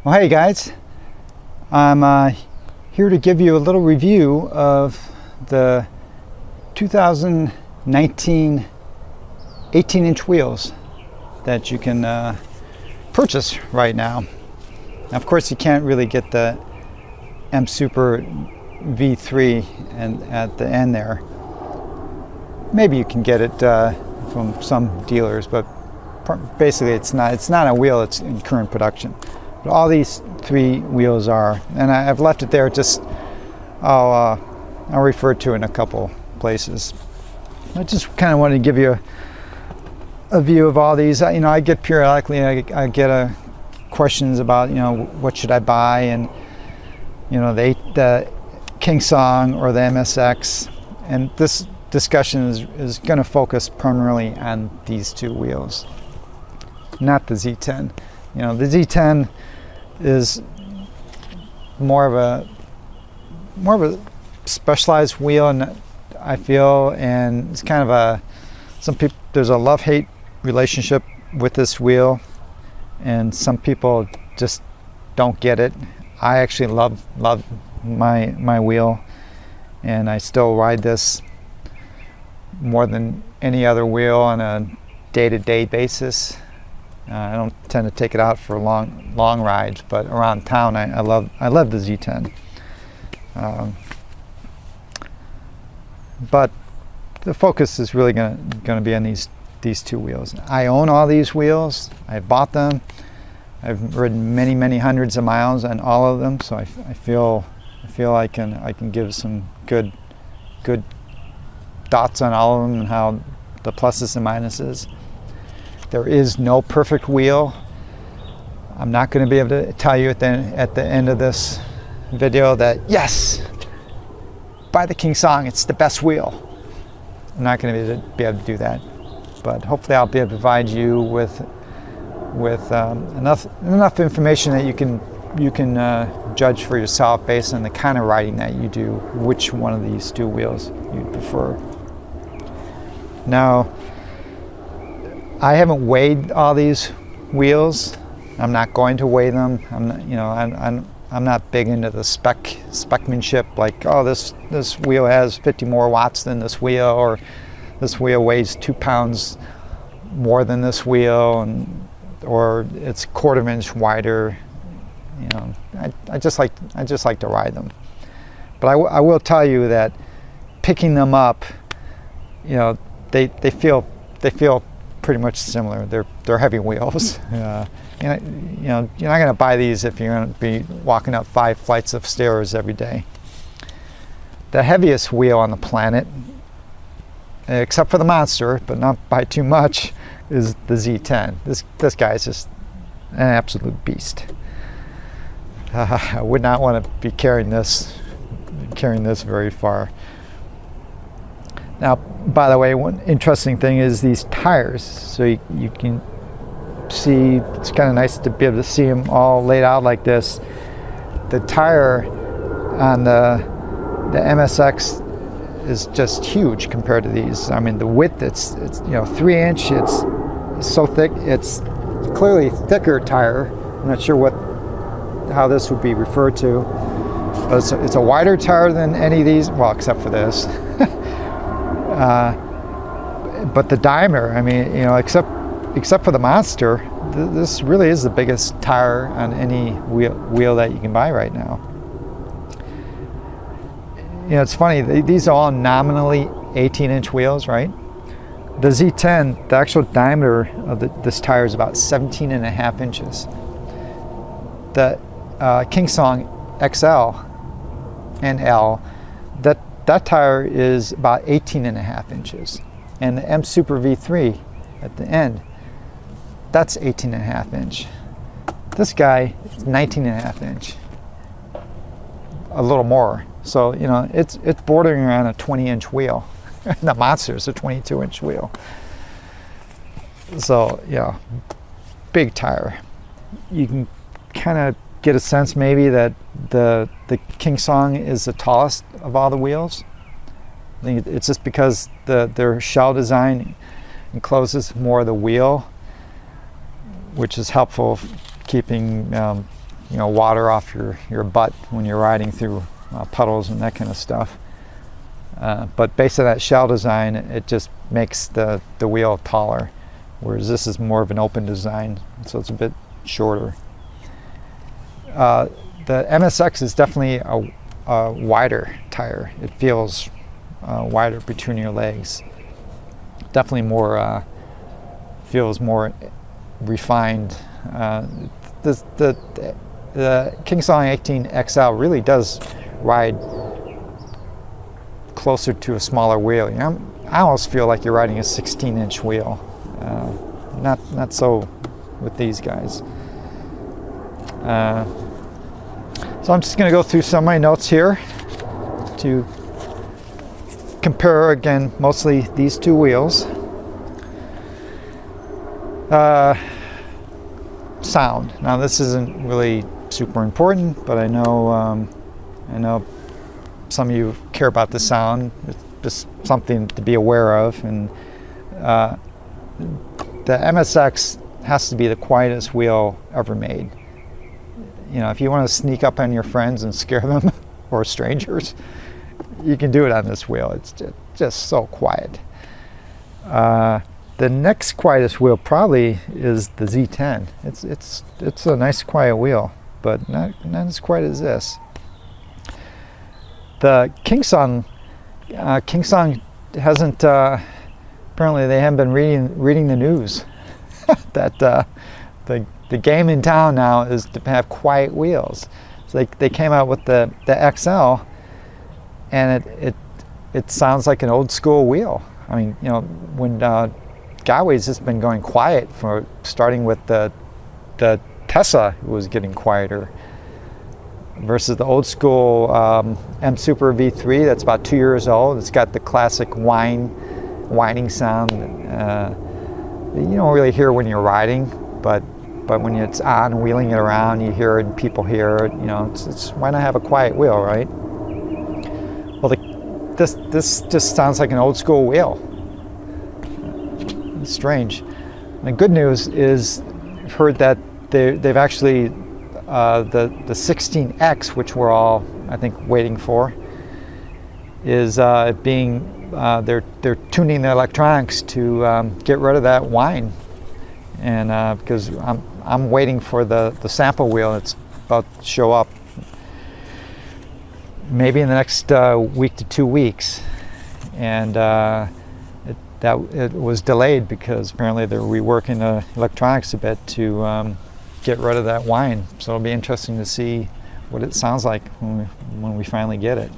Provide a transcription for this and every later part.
Well, hey guys, I'm here to give you a little review of the 2019 18-inch wheels that you can purchase right now. Now, of course, you can't really get the MSuper V3 and at the end there. Maybe you can get it from some dealers, but basically it's not a wheel that's in current production. But all these three wheels are, and I've left it there. Just I'll refer to it in a couple places. I just kind of wanted to give you a view of all these. I get periodically I get questions about what should I buy, and the KingSong or the MSX, and this discussion is going to focus primarily on these two wheels, not the Z10. The Z10 is more of a specialized wheel, and I feel, and it's kind of there's a love-hate relationship with this wheel, and some people just don't get it. I actually love my wheel, and I still ride this more than any other wheel on a day-to-day basis. I don't tend to take it out for long rides, but around town I love the Z10. But the focus is really going to be on these two wheels. I own all these wheels. I bought them. I've ridden many hundreds of miles on all of them, so I feel I can give some good thoughts on all of them and how the pluses and minuses. There is no perfect wheel. I'm not going to be able to tell you at the end of this video that yes, buy the KingSong, it's the best wheel. I'm not going to be able to do that, but hopefully I'll be able to provide you with enough information that you can judge for yourself based on the kind of riding that you do, which one of these two wheels you prefer. Now, I haven't weighed all these wheels. I'm not going to weigh them. I'm not big into the specmanship, like, oh, this wheel has 50 more watts than this wheel, or this wheel weighs 2 pounds more than this wheel, or it's 1/4 inch wider. I just like to ride them. But I will tell you that picking them up, they feel pretty much similar. They're heavy wheels. You're not going to buy these if you're going to be walking up 5 flights of stairs every day. The heaviest wheel on the planet, except for the monster, but not by too much, is the Z10. This guy is just an absolute beast. I would not want to be carrying this very far. Now, by the way, one interesting thing is these tires. So you can see, it's kind of nice to be able to see them all laid out like this. The tire on the MSX is just huge compared to these. I mean, the width, it's 3 inch. It's so thick. It's clearly thicker tire. I'm not sure how this would be referred to, but it's a wider tire than any of these. Well, except for this. But the diameter, I mean, except for the monster, this really is the biggest tire on any wheel that you can buy right now. It's funny, these are all nominally 18-inch wheels, right? The Z10, the actual diameter of this tire is about 17.5 inches. The KingSong XL and L, that tire is about 18.5 inches. And the MSuper V3 at the end, that's 18.5 inch. This guy is 19.5 inch. A little more. So, it's bordering around a 20-inch wheel. The monster is a 22-inch wheel. So, yeah, big tire. You can kind of get a sense maybe that the KingSong is the tallest of all the wheels. I think it's just because their shell design encloses more of the wheel, which is helpful keeping water off your butt when you're riding through puddles and that kind of stuff. But based on that shell design, it just makes the wheel taller, whereas this is more of an open design, so it's a bit shorter. The MSX is definitely a wider tire. It feels wider between your legs. Definitely more feels more refined. The KingSong 18 XL really does ride closer to a smaller wheel. I almost feel like you're riding a 16-inch wheel. Not so with these guys. So I'm just going to go through some of my notes here to compare, again, mostly these two wheels. Sound. Now this isn't really super important, but I know some of you care about the sound. It's just something to be aware of. And the MSX has to be the quietest wheel ever made. If you want to sneak up on your friends and scare them or strangers, you can do it on this wheel. It's just so quiet. The next quietest wheel probably is the Z10. It's a nice quiet wheel, but not as quiet as this. The KingSong hasn't apparently they haven't been reading the news that the game in town now is to have quiet wheels. So they came out with the XL, and it sounds like an old school wheel. I mean, when Gotway's just been going quiet for starting with the Tesla was getting quieter versus the old school MSuper V3 that's about 2 years old. It's got the classic whining sound. You don't really hear when you're riding, but when it's on wheeling it around, you hear it and people hear it. It's why not have a quiet wheel, right? Well, this just sounds like an old school wheel. It's strange. And the good news is I've heard that they've actually the 16X, which we're all I think waiting for, is being they're tuning the electronics to get rid of that whine, and because I'm waiting for the sample wheel that's about to show up maybe in the next week to 2 weeks, and it was delayed because apparently they're reworking the electronics a bit to get rid of that whine. So it'll be interesting to see what it sounds like when we finally get it.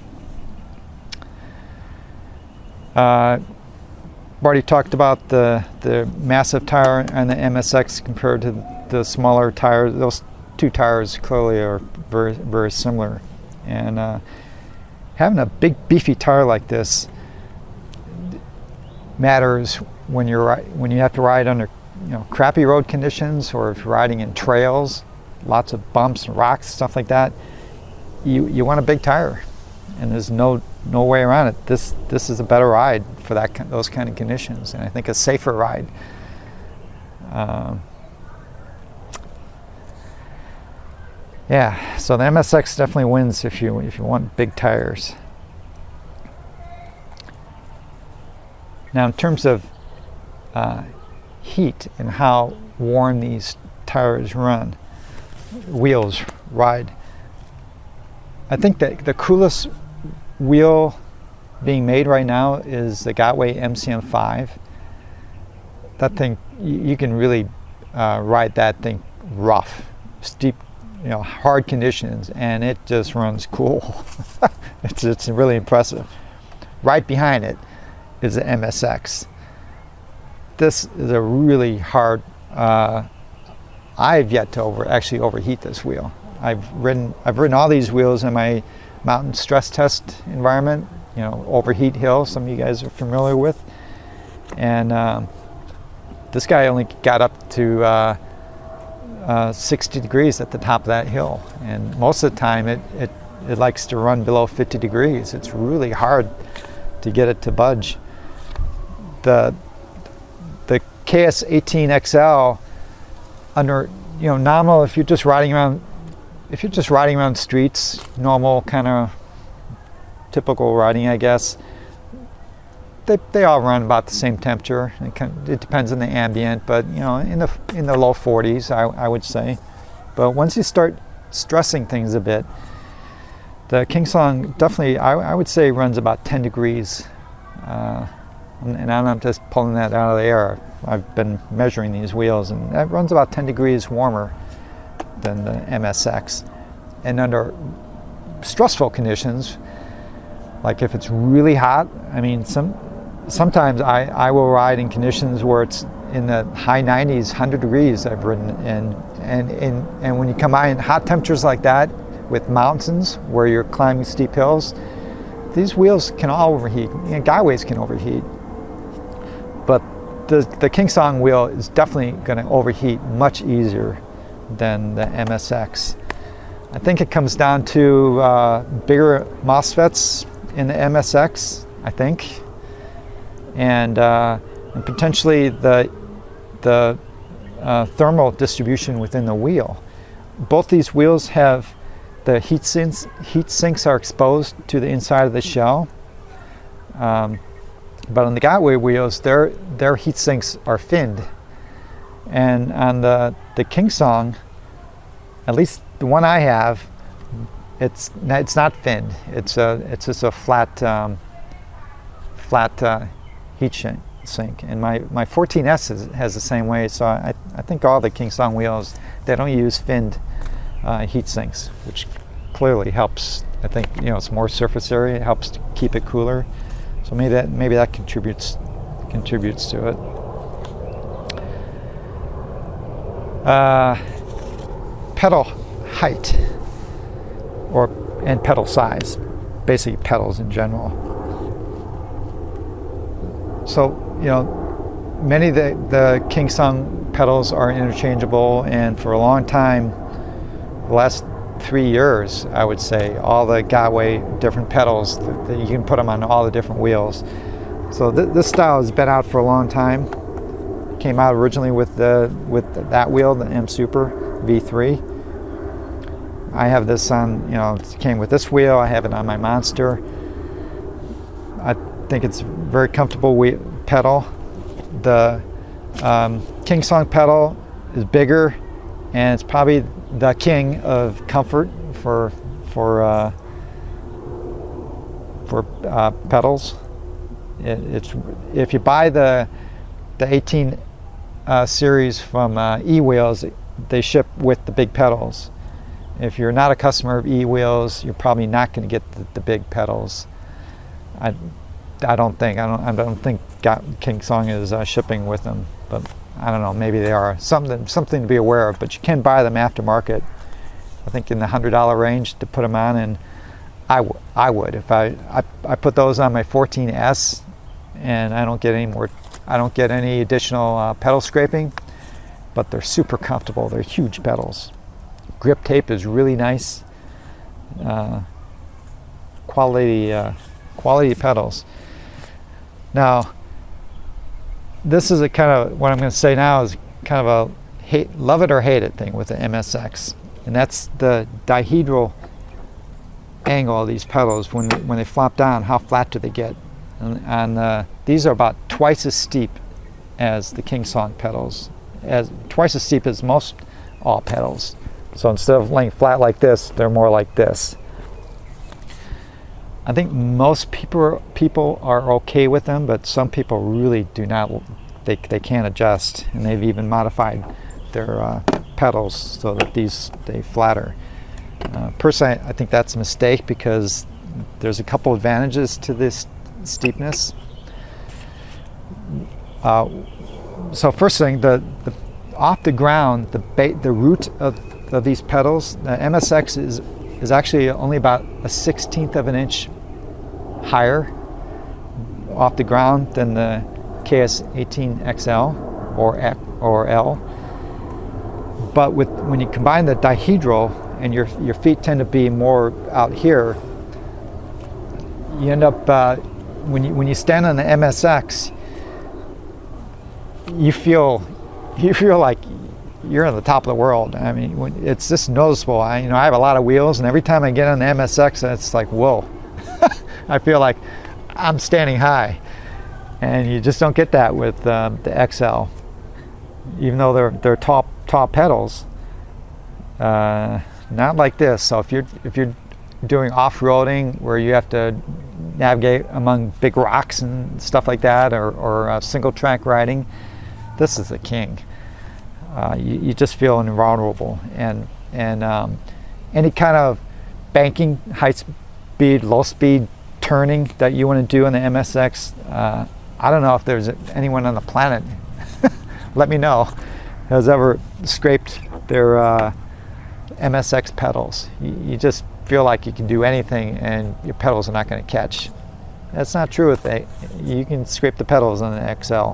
Already talked about the massive tire on the MSX compared to the smaller tires. Those two tires clearly are very, very similar. And having a big beefy tire like this matters when you have to ride under crappy road conditions, or if you're riding in trails, lots of bumps and rocks, stuff like that. You want a big tire, and there's no way around it. This is a better ride for those kind of conditions, and I think a safer ride. Yeah, so the MSX definitely wins if you want big tires. Now, in terms of heat and how warm these wheels ride, I think that the coolest wheel being made right now is the Gotway MCM5. That thing, you can really ride that thing rough, steep, hard conditions, and it just runs cool. It's really impressive. Right behind it is the MSX. This is a really hard. I've yet to actually overheat this wheel. I've ridden all these wheels in my mountain stress test environment. Overheat hill. Some of you guys are familiar with, and this guy only got up to 60 degrees at the top of that hill, and most of the time it likes to run below 50 degrees. It's really hard to get it to budge. The KS18XL under nominal, if you're just riding around if you're just riding around streets, normal kind of typical riding, I guess, they all run about the same temperature. It depends on the ambient, but you know, in the low 40s, I would say. But once you start stressing things a bit, the KingSong definitely, I would say, runs about 10 degrees. And I'm not just pulling that out of the air. I've been measuring these wheels, and that runs about 10 degrees warmer than the MSX. And under stressful conditions, like if it's really hot, I mean, sometimes I will ride in conditions where it's in the high 90s, 100 degrees I've ridden in. And when you combine hot temperatures like that with mountains where you're climbing steep hills, these wheels can all overheat. You know, Gotways can overheat. But the KingSong wheel is definitely going to overheat much easier than the MSX. I think it comes down to bigger MOSFETs in the MSX, I think, and potentially the thermal distribution within the wheel. Both these wheels have the heat sinks are exposed to the inside of the shell, but on the Gotway wheels, their heat sinks are finned, and on the KingSong, at least the one I have, it's not finned. It's just a flat heat sink. And my 14S has the same way. So I think all the KingSong wheels, they don't use finned heat sinks, which clearly helps. I think, you know, it's more surface area. It helps to keep it cooler. So maybe that contributes to it. Pedal height and pedal size, basically pedals in general. So, you know, many of the KingSong pedals are interchangeable, and for a long time, the last 3 years, I would say, all the Gotway different pedals, that you can put them on all the different wheels. So this style has been out for a long time. It came out originally with that wheel, the MSuper V3. I have this on, you know, it came with this wheel. I have it on my Monster. I think it's a very comfortable pedal. The KingSong pedal is bigger, and it's probably the king of comfort for pedals. It's if you buy the 18 series from E-Wheels, they ship with the big pedals. If you're not a customer of E-Wheels, you're probably not going to get the big pedals. I don't think KingSong is shipping with them, but I don't know, maybe they are. Something to be aware of, but you can buy them aftermarket, I think in the $100 range to put them on, and I would. If I put those on my 14S, and I don't get any additional pedal scraping, but they're super comfortable. They're huge pedals. Grip tape is really nice. Quality pedals. Now, this is a kind of, what I'm going to say now is kind of a love it or hate it thing with the MSX, and that's the dihedral angle of these pedals. When they flop down, how flat do they get? And these are about twice as steep as the KingSong pedals, twice as steep as most all pedals. So instead of laying flat like this, they're more like this. I think most people are okay with them, but some people really do not. They can't adjust, and they've even modified their pedals so that they flatter. Personally, I think that's a mistake, because there's a couple advantages to this steepness. So first thing, the off the ground, the root of these pedals, the MSX is actually only about a 1/16 of an inch higher off the ground than the KS18XL or L. But when you combine the dihedral, and your feet tend to be more out here, you end up when you stand on the MSX, you feel like you're on the top of the world. I mean, it's just noticeable. I have a lot of wheels, and every time I get on the MSX, it's like, whoa. I feel like I'm standing high, and you just don't get that with the XL, even though they're tall pedals. Not like this. So if you're doing off-roading where you have to navigate among big rocks and stuff like that, or single track riding, this is the king. You just feel invulnerable, and any kind of banking, high speed, low speed turning that you want to do on the MSX, I don't know if there's anyone on the planet, let me know, has ever scraped their MSX pedals. You just feel like you can do anything and your pedals are not going to catch. That's not true with it. You can scrape the pedals on the XL.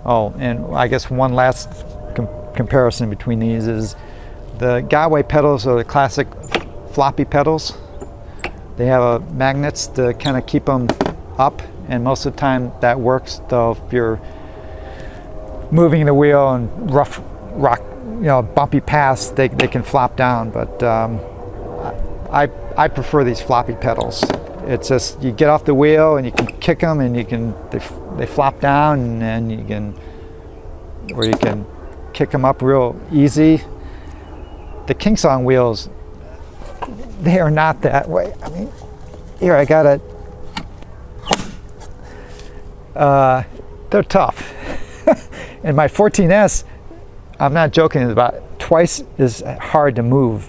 Oh, and I guess one last comparison between these is the Gotway pedals are the classic floppy pedals. They have magnets to kind of keep them up, and most of the time that works, though if you're moving the wheel and rough rock, bumpy paths, they can flop down. But I prefer these floppy pedals. It's just, you get off the wheel and you can kick them, and they flop down, and you can kick them up real easy. The KingSong wheels, they are not that way. I mean, here I got it. They're tough. And my 14S, I'm not joking, is about twice as hard to move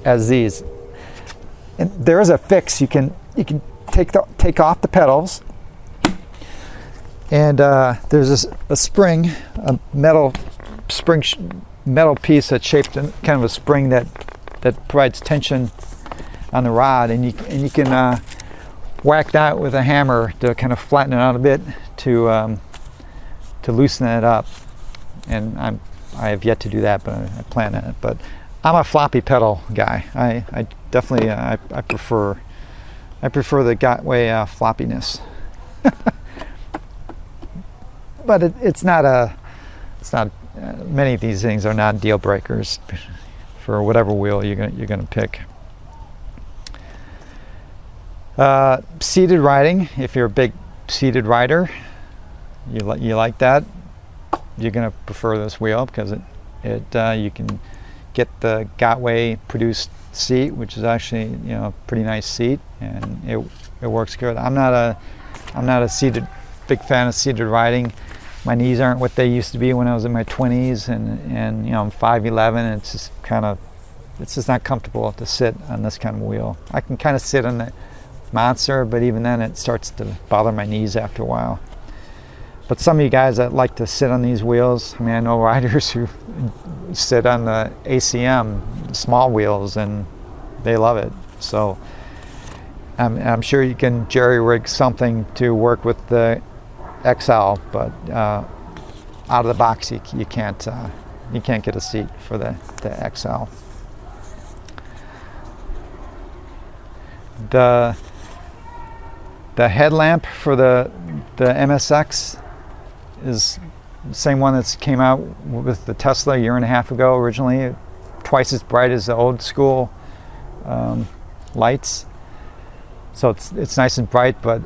as these. And there is a fix. You can take off the pedals, and there's a spring, a metal piece that's shaped in kind of a spring that provides tension on the rod, and you can whack that with a hammer to kind of flatten it out a bit to loosen it up. And I have yet to do that, but I plan on it. But I'm a floppy pedal guy. I definitely I prefer the Gotway floppiness. But it's not many of these things are not deal breakers for whatever wheel you're gonna pick. Seated riding, if you're a big seated rider, you like that, you're gonna prefer this wheel because you can get the Gotway produced seat, which is actually a pretty nice seat, and it works good. I'm not a big fan of seated riding. My knees aren't what they used to be when I was in my 20s, and I'm 5'11". It's just not comfortable to sit on this kind of wheel. I can kind of sit on the Monster, but even then it starts to bother my knees after a while. But some of you guys that like to sit on these wheels, I mean, I know riders who sit on the ACM small wheels and they love it. So I'm sure you can jerry-rig something to work with the XL, but out of the box you can't get a seat for the XL. The headlamp for the MSX is the same one that came out with the Tesla a year and a half ago originally, twice as bright as the old school lights. So it's nice and bright, but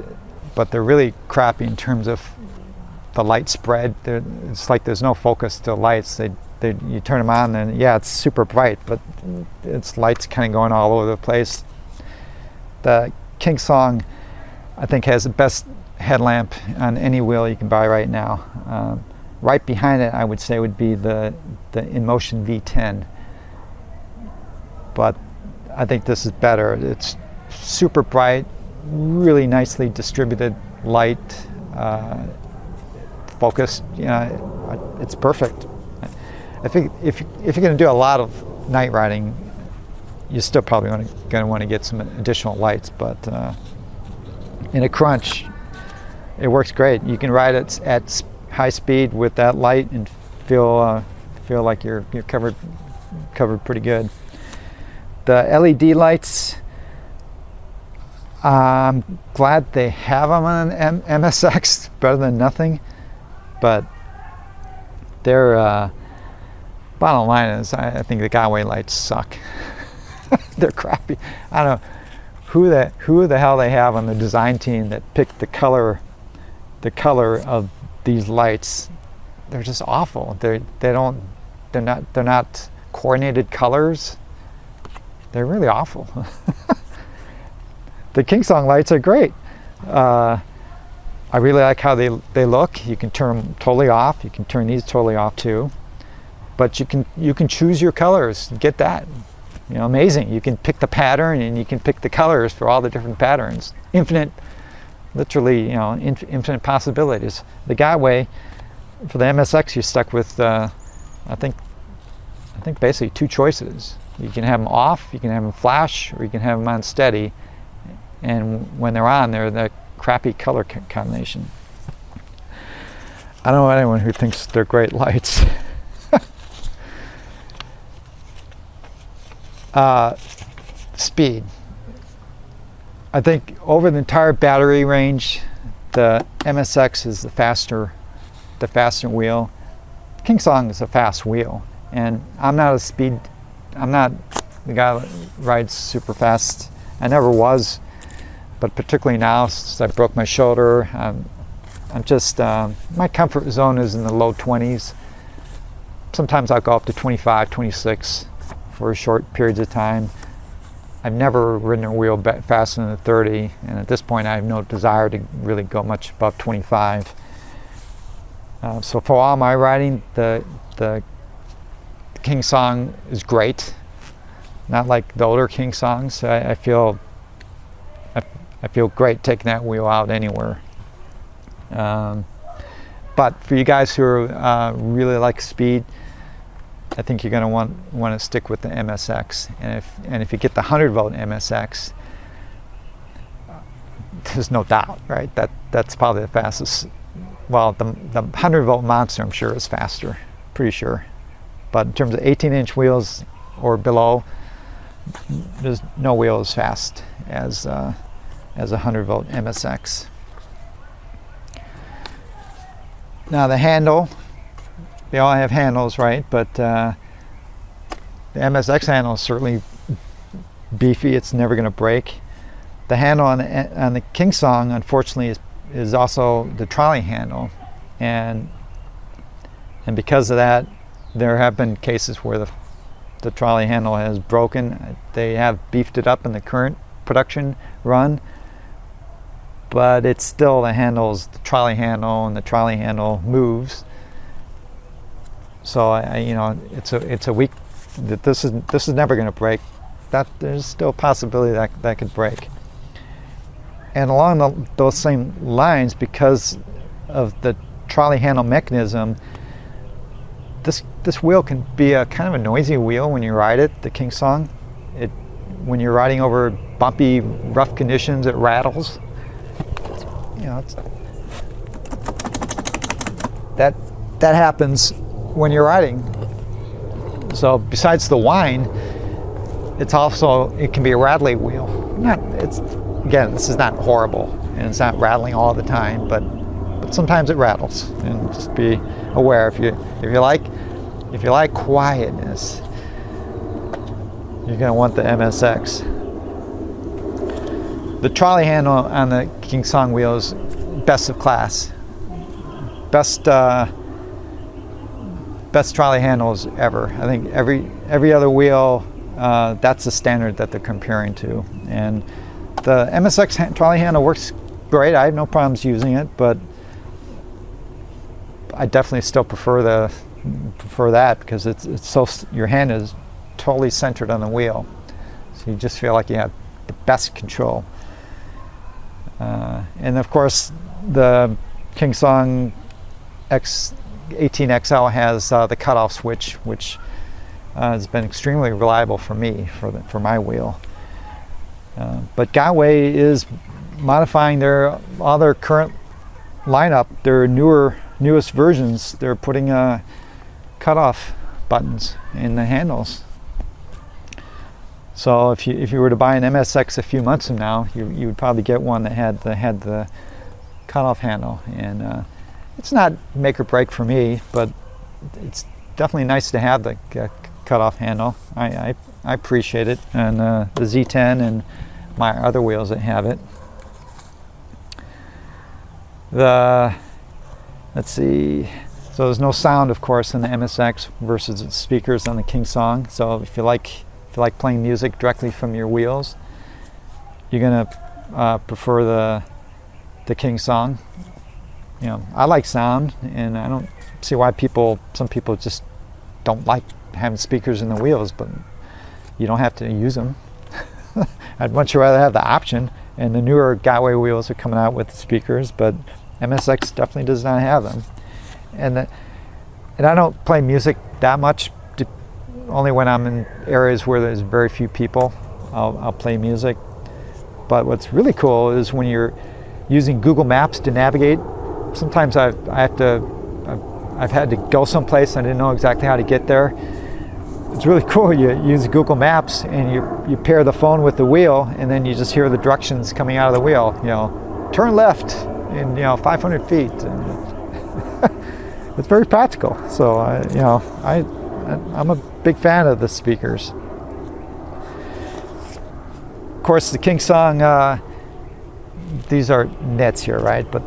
they're really crappy in terms of the light spread. It's like there's no focus to lights. You turn them on and yeah, it's super bright, but it's lights kind of going all over the place. The KingSong, I think, has the best headlamp on any wheel you can buy right now. Right behind it, I would say, would be the InMotion V10. But I think this is better. It's super bright, really nicely distributed light, focused. It's perfect. I think if you're going to do a lot of night riding, you're still probably going to want to get some additional lights. But in a crunch, it works great. You can ride it at high speed with that light and feel like you're covered pretty good. The LED lights, I'm glad they have them on an MSX, better than nothing. But their bottom line is, I think the Gotway lights suck. They're crappy. I don't know who the hell they have on the design team that picked the color of these lights. They're just awful. They're not coordinated colors. They're really awful. The KingSong lights are great. I really like how they look. You can turn them totally off. You can turn these totally off too. But you can choose your colors. Get that. You know, amazing. You can pick the pattern and you can pick the colors for all the different patterns. Infinite, literally, you know, infinite possibilities. The Gotway, for the MSX, you're stuck with I think basically two choices. You can have them off, you can have them flash, or you can have them on steady. And when they're on, they're the crappy color combination. I don't know anyone who thinks they're great lights. Speed. I think over the entire battery range, the MSX is the faster wheel. KingSong is a fast wheel, and I'm not the guy that rides super fast. I never was, but particularly now since I broke my shoulder, I'm just my comfort zone is in the low 20s. Sometimes I'll go up to 25, 26 for short periods of time. I've never ridden a wheel faster than 30, and at this point I have no desire to really go much above 25. So for all my riding, the KingSong is great. Not like the older KingSongs. I feel great taking that wheel out anywhere. But for you guys who really like speed, I think you're going to want to stick with the MSX. And if you get the 100-volt MSX, there's no doubt, right? That's probably the fastest. Well, the 100-volt Monster, I'm sure, is faster, pretty sure. But in terms of 18-inch wheels or below, there's no wheel as fast as a 100-volt MSX. Now the handle, they all have handles, right? But the MSX handle is certainly beefy. It's never going to break. The handle on the KingSong, unfortunately, is also the trolley handle, and because of that, there have been cases where the trolley handle has broken. They have beefed it up in the current production run, but it's still the trolley handle, and the trolley handle moves. So it's a weak. That this is never going to break. That there's still a possibility that could break. And along those same lines, because of the trolley handle mechanism, this wheel can be a kind of a noisy wheel when you ride it. The KingSong, when you're riding over bumpy, rough conditions, it rattles. You know, that happens when you're riding. So besides the whine, it can be a rattly wheel. Again, this is not horrible, and it's not rattling all the time, but sometimes it rattles. And just be aware, if you like quietness, you're going to want the MSX. The trolley handle on the KingSong wheel is best of class. Best trolley handles ever. I think every other wheel, that's the standard that they're comparing to. And the MSX trolley handle works great. I have no problems using it, but I definitely still prefer that because it's so, your hand is totally centered on the wheel, so you just feel like you have the best control. And of course, the KingSong 18XL has the cutoff switch, which has been extremely reliable for me for my wheel. But Gotway is modifying all their current lineup, their newest versions. They're putting cutoff buttons in the handles. So if you were to buy an MSX a few months from now, you would probably get one that had the cutoff handle. And it's not make or break for me, but it's definitely nice to have the cutoff handle. I appreciate it, and the Z10 and my other wheels that have it. Let's see. So there's no sound, of course, in the MSX versus the speakers on the KingSong. So if you like playing music directly from your wheels, you're gonna prefer the KingSong. You know, I like sound, and I don't see why some people just don't like having speakers in the wheels, but you don't have to use them. I'd much rather have the option, and the newer Gotway wheels are coming out with the speakers, but MSX definitely does not have them. And I don't play music that much, only when I'm in areas where there's very few people, I'll play music. But what's really cool is when you're using Google Maps to navigate. Sometimes I've had to go someplace and I didn't know exactly how to get there. It's really cool. You use Google Maps and you pair the phone with the wheel, and then you just hear the directions coming out of the wheel. You know, turn left in 500 feet. And it's very practical. So I'm a big fan of the speakers. Of course, the KingSong, these are nets here, right? But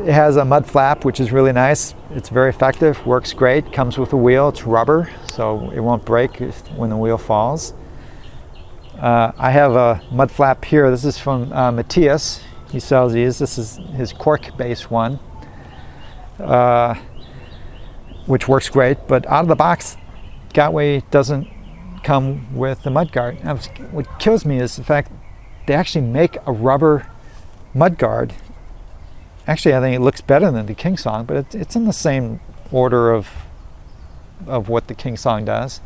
it has a mud flap, which is really nice. It's very effective, works great, comes with a wheel. It's rubber, so it won't break when the wheel falls. I have a mud flap here. This is from Matthias. He sells these. This is his cork-based one, which works great. But out of the box, Gotway doesn't come with the mud guard. Now, what kills me is the fact they actually make a rubber mud guard. Actually, I think it looks better than the KingSong, but it's in the same order of what the KingSong does.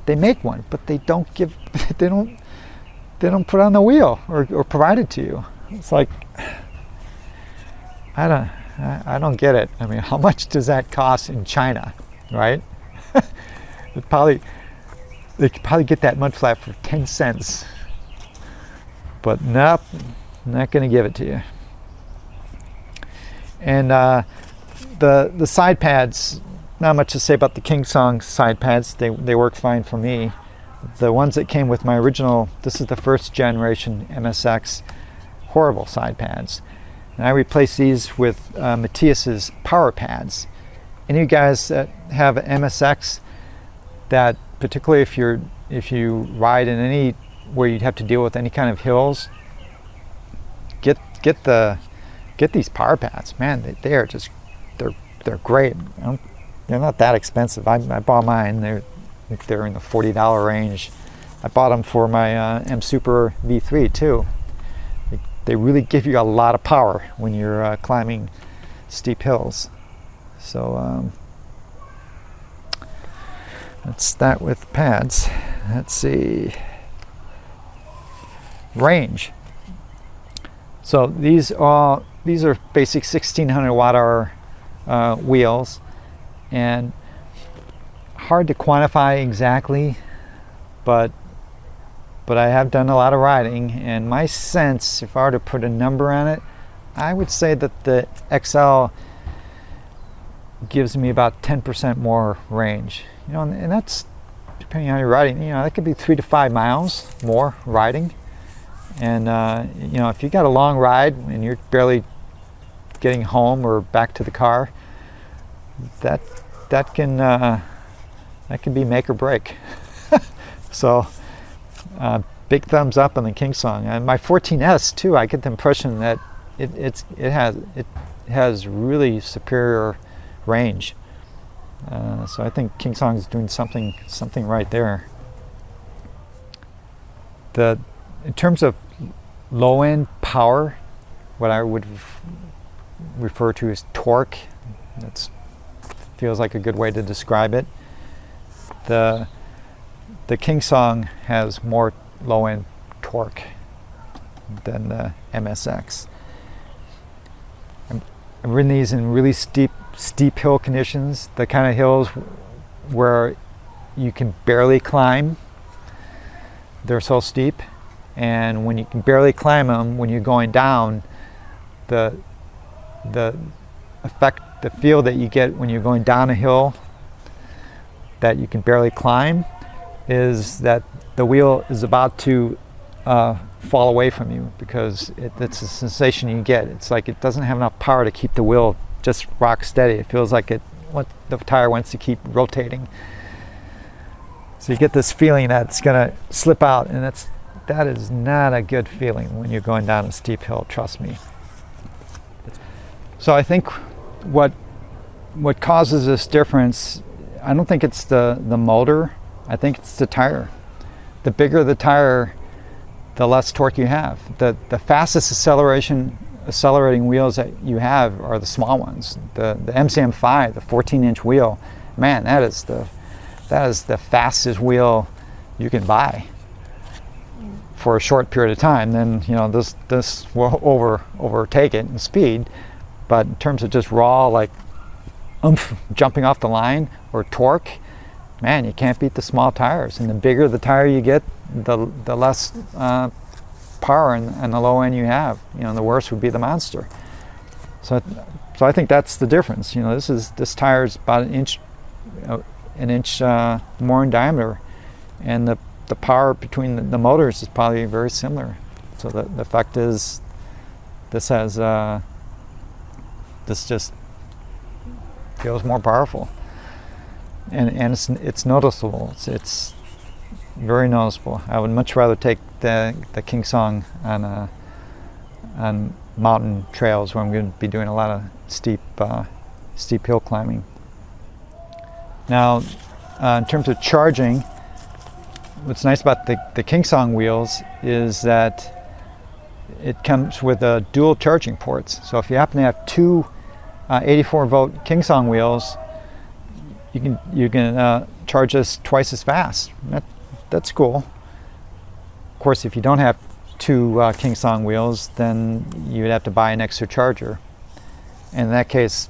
They make one, but they don't put it on the wheel or provide it to you. It's like, I don't get it. I mean, how much does that cost in China, right? They could probably get that mud flap for 10 cents. But nope, not going to give it to you. And the side pads, not much to say about the KingSong side pads. They work fine for me. The ones that came with my original, this is the first generation MSX, horrible side pads. And I replaced these with Matthias's power pads. Any of you guys that have an MSX, that particularly if you ride in any where you'd have to deal with any kind of hills, get these power pads. Man, they're great. They're not that expensive. I bought mine. They're in the $40 range. I bought them for my MSuper V3 too. They really give you a lot of power when you're climbing steep hills. So that's that with pads. Let's see. Range. So these are basic 1600 watt-hour wheels, and hard to quantify exactly, but I have done a lot of riding, and my sense, if I were to put a number on it, I would say that the XL gives me about 10% more range. You know, and that's depending on your riding. You know, that could be 3 to 5 miles more riding. And you know, if you got a long ride and you're barely getting home or back to the car, that can be make or break. So big thumbs up on the KingSong. And my 14S too, I get the impression that it has really superior range. So I think KingSong is doing something right there. In terms of low-end power, what I would refer to as torque, that feels like a good way to describe it. The KingSong has more low-end torque than the MSX. I've ridden these in really steep hill conditions, the kind of hills where you can barely climb. they're so steep, and when you can barely climb them, when you're going down, the effect, the feel that you get when you're going down a hill that you can barely climb is that the wheel is about to fall away from you, because it's a sensation you get. It's like it doesn't have enough power to keep the wheel just rock steady. It feels like the tire wants to keep rotating. So you get this feeling that it's going to slip out, and that is not a good feeling when you're going down a steep hill, trust me. So I think what causes this difference, I don't think it's the motor, I think it's the tire. The bigger the tire, the less torque you have. The fastest accelerating wheels that you have are the small ones. The MCM5, the 14-inch wheel, man, that is the fastest wheel you can buy for a short period of time. Then, you know, this will overtake it in speed, but in terms of just raw, like oomph, jumping off the line, or torque, man, you can't beat the small tires. And the bigger the tire you get, the less power and the low end you have. You know, the worse would be the monster. So I think that's the difference. You know, this tire is about an inch more in diameter, and the power between the motors is probably very similar. So the effect is this just feels more powerful, and it's noticeable. It's very noticeable. I would much rather take the KingSong on mountain trails where I'm going to be doing a lot of steep hill climbing. Now, in terms of charging, what's nice about the KingSong wheels is that it comes with dual charging ports. So if you happen to have two 84-volt KingSong wheels, you can charge this twice as fast. That's cool. Of course, if you don't have two KingSong wheels, then you'd have to buy an extra charger. And in that case,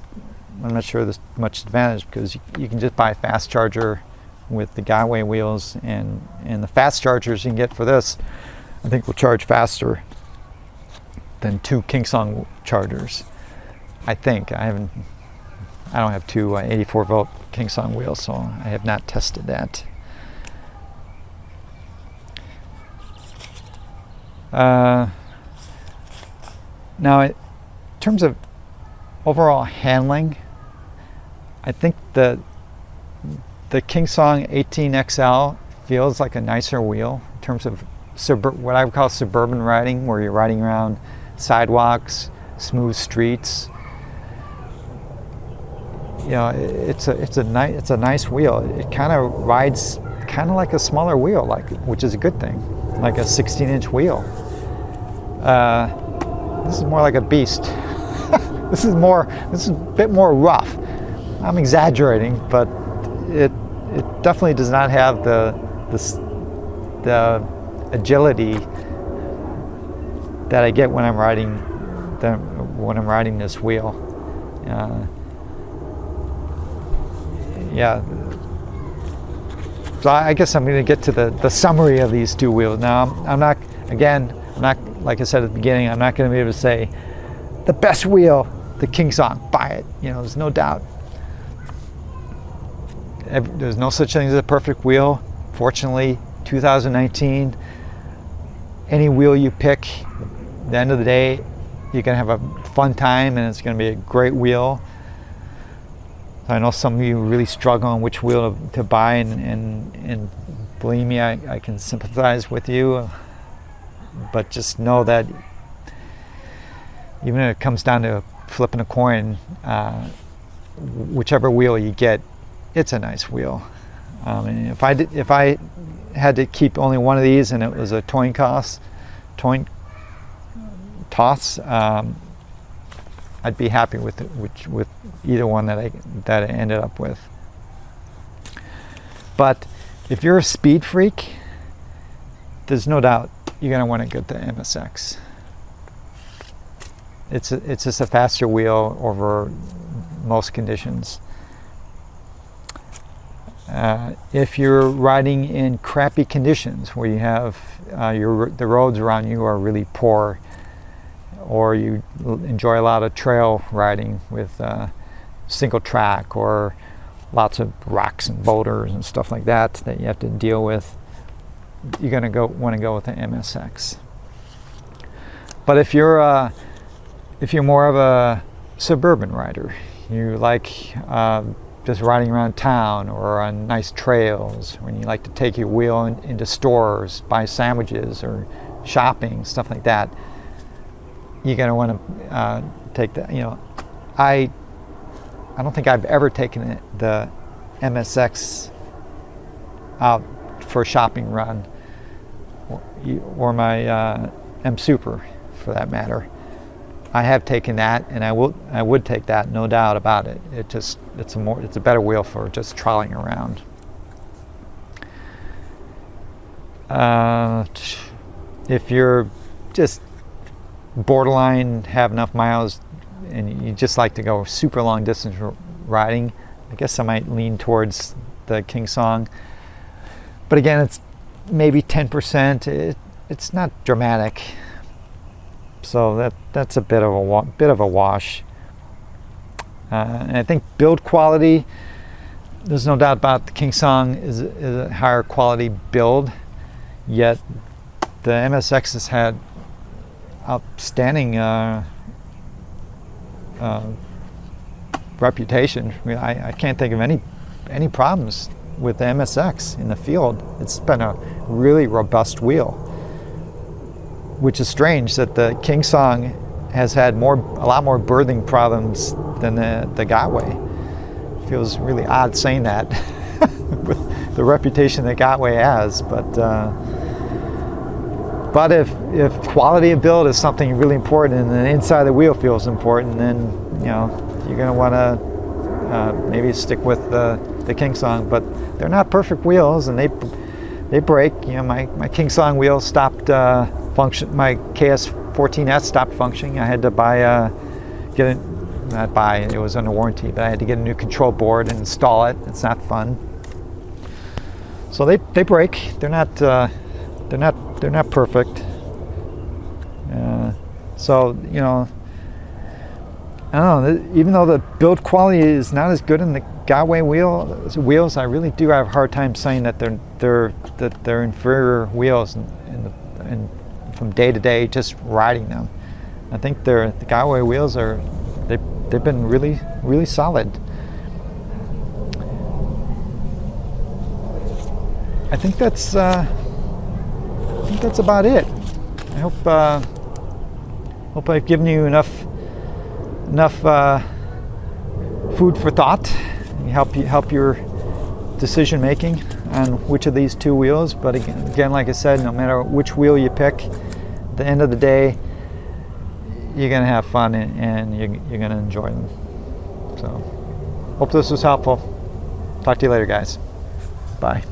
I'm not sure there's much advantage, because you can just buy a fast charger with the Gotway wheels, and the fast chargers you can get for this, I think, will charge faster than two KingSong chargers. I think. I don't have two 84-volt KingSong wheels, so I have not tested that. Now, in terms of overall handling, I think the KingSong 18XL feels like a nicer wheel in terms of what I would call suburban riding, where you're riding around sidewalks, smooth streets. You know, it's a nice wheel. It kind of rides kind of like a smaller wheel, which is a good thing, like a 16-inch wheel. This is more like a beast. This is a bit more rough. I'm exaggerating, but it definitely does not have the agility that I get when I'm riding this wheel. Yeah. So I guess I'm going to get to the summary of these two wheels. Now, I'm not, like I said at the beginning, I'm not going to be able to say the best wheel, the KingSong, buy it. You know, there's no doubt. There's no such thing as a perfect wheel. Fortunately, 2019, any wheel you pick, at the end of the day, you're going to have a fun time, and it's going to be a great wheel. I know some of you really struggle on which wheel to buy, and believe me, I can sympathize with you. But just know that even if it comes down to flipping a coin, whichever wheel you get, it's a nice wheel. And if I had to keep only one of these, and it was a coin toss, I'd be happy with either one that I ended up with. But if you're a speed freak, there's no doubt you're going to want to get the MSX. It's just a faster wheel over most conditions. If you're riding in crappy conditions where you have the roads around you are really poor, or you enjoy a lot of trail riding with single track or lots of rocks and boulders and stuff like that you have to deal with, you're going to want to go with the MSX. But if you're more of a suburban rider, you like just riding around town or on nice trails, when you like to take your wheel into stores, buy sandwiches or shopping, stuff like that, you're going to want to take that. You know, I don't think I've ever taken the MSX out for a shopping run, or my MSuper for that matter. I have taken that, and I would take that, no doubt about it. It's a better wheel for just trolling around. If you're just borderline, have enough miles, and you just like to go super long distance riding, I guess I might lean towards the KingSong. But again, it's maybe 10%. It's not dramatic. So that's a bit of a wash. And I think build quality, there's no doubt about the KingSong is a higher quality build, yet the MSX has had outstanding reputation. I mean, I can't think of any problems with the MSX in the field. It's been a really robust wheel, which is strange that the KingSong has had a lot more birthing problems than the Gotway. Feels really odd saying that with the reputation that Gotway has, but if quality of build is something really important and the inside of the wheel feels important, then you're going to want to maybe stick with the KingSong. But they're not perfect wheels, and they break. My KingSong wheel stopped function. My KS14S stopped functioning. I had to it was under warranty, but I had to get a new control board and install it. It's not fun. So they break. They're not perfect. So I don't know. Even though the build quality is not as good in the Gotway wheels, I really do have a hard time saying that they're inferior wheels, and from day to day just riding them. I think the Gotway wheels they've been really, really solid. I think that's about it. I hope I've given you enough food for thought, and help your decision making on which of these two wheels. But again, like I said, no matter which wheel you pick, at the end of the day, you're gonna have fun and you're gonna enjoy them. So, hope this was helpful. Talk to you later, guys. Bye.